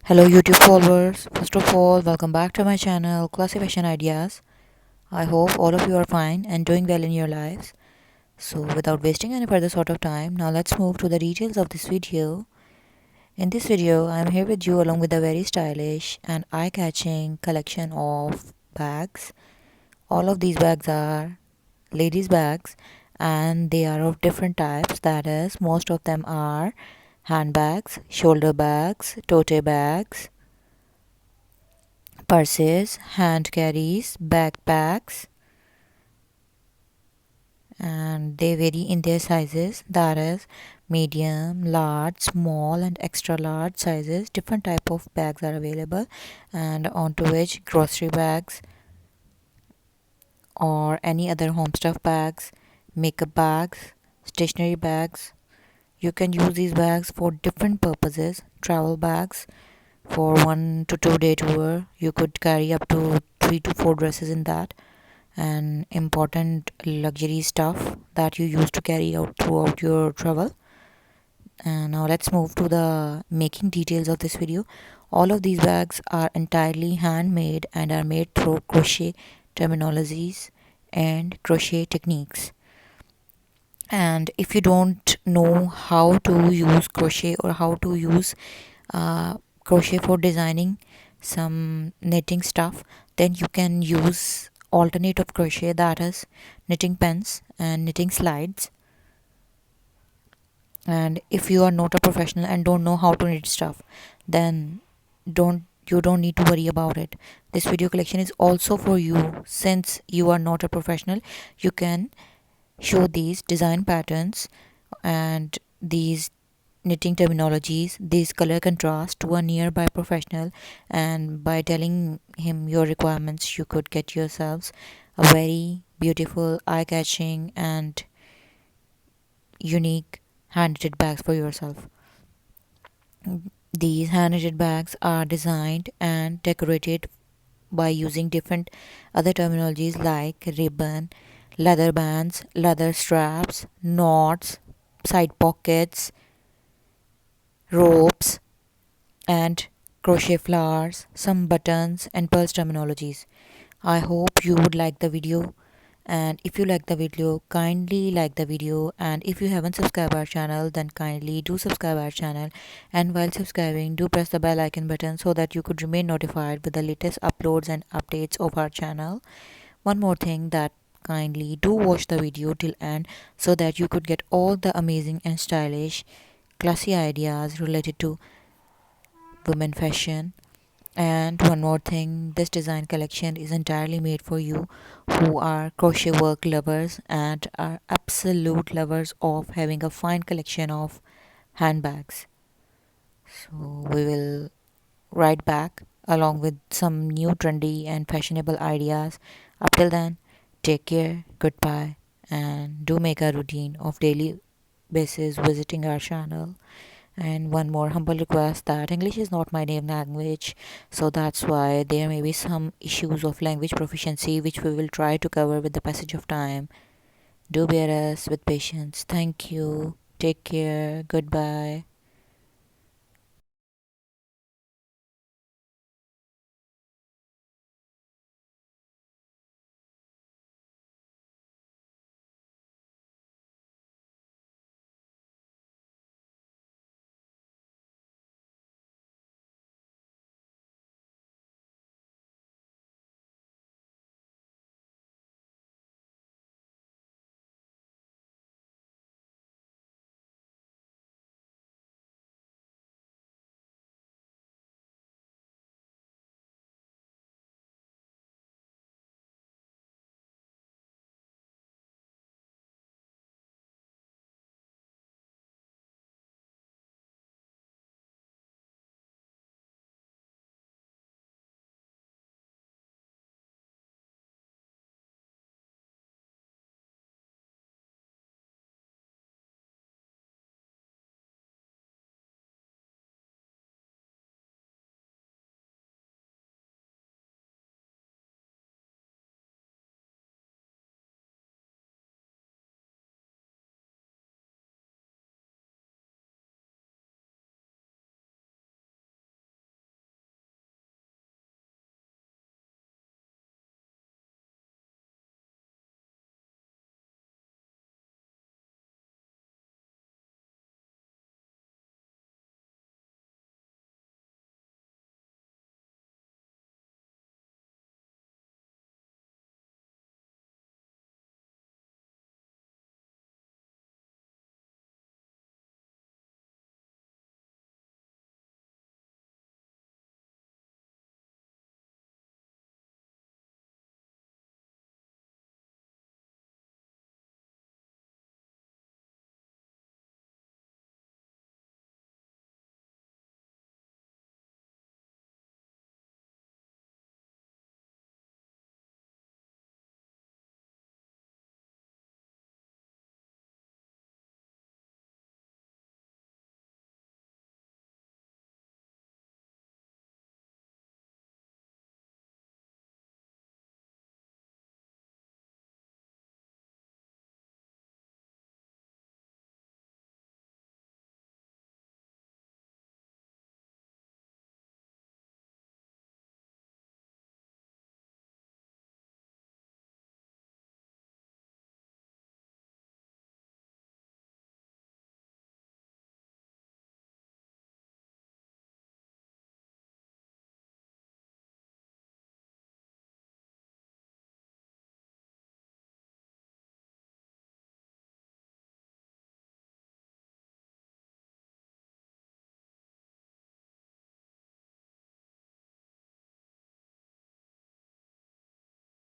Hello YouTube followers. First of all, welcome back to my channel Classy Fashion Ideas. I hope all of you are fine and doing well in your lives. So without wasting any further sort of time, now let's move to the details of this video. In this video, I am here with you along with a very stylish and eye-catching collection of bags. All of these bags are ladies bags and they are of different types. That is, most of them are handbags, shoulder bags, tote bags, purses, hand carries, backpacks, and they vary in their sizes. That is medium, large, small, and extra large sizes. Different type of bags are available, and onto which grocery bags or any other home stuff bags, makeup bags, stationery bags. You can use these bags for different purposes. Travel bags for 1 to 2 day tour. You could carry up to 3 to 4 dresses in that, and important luxury stuff that you use to carry out throughout your travel. And now let's move to the making details of this video. All of these bags are entirely handmade and are made through crochet terminologies and crochet techniques. And if you don't know how to use crochet or how to use crochet for designing some knitting stuff, then you can use alternative crochet, that is knitting pens and knitting slides. And if you are not a professional and don't know how to knit stuff, then don't need to worry about it. This video collection is also for you. Since you are not a professional, you can show these design patterns and these knitting terminologies, these color contrast to a nearby professional, and by telling him your requirements, you could get yourselves a very beautiful, eye-catching, and unique hand-knitted bags for yourself. These hand-knitted bags are designed and decorated by using different other terminologies like ribbon, leather bands, leather straps, knots, side pockets, ropes, and crochet flowers, some buttons, and pulse terminologies. I hope you would like the video, and if you like the video, kindly like the video, and if you haven't subscribed our channel, then kindly do subscribe our channel, and while subscribing, do press the bell icon button so that you could remain notified with the latest uploads and updates of our channel. One more thing, that kindly do watch the video till end so that you could get all the amazing and stylish classy ideas related to women fashion. And one more thing, this design collection is entirely made for you who are crochet work lovers and are absolute lovers of having a fine collection of handbags. So we will write back along with some new trendy and fashionable ideas. Up till then, take care, goodbye, and do make a routine of daily basis visiting our channel. And one more humble request, that English is not my native language, so that's why there may be some issues of language proficiency which we will try to cover with the passage of time. Do bear us with patience. Thank you. Take care. Goodbye.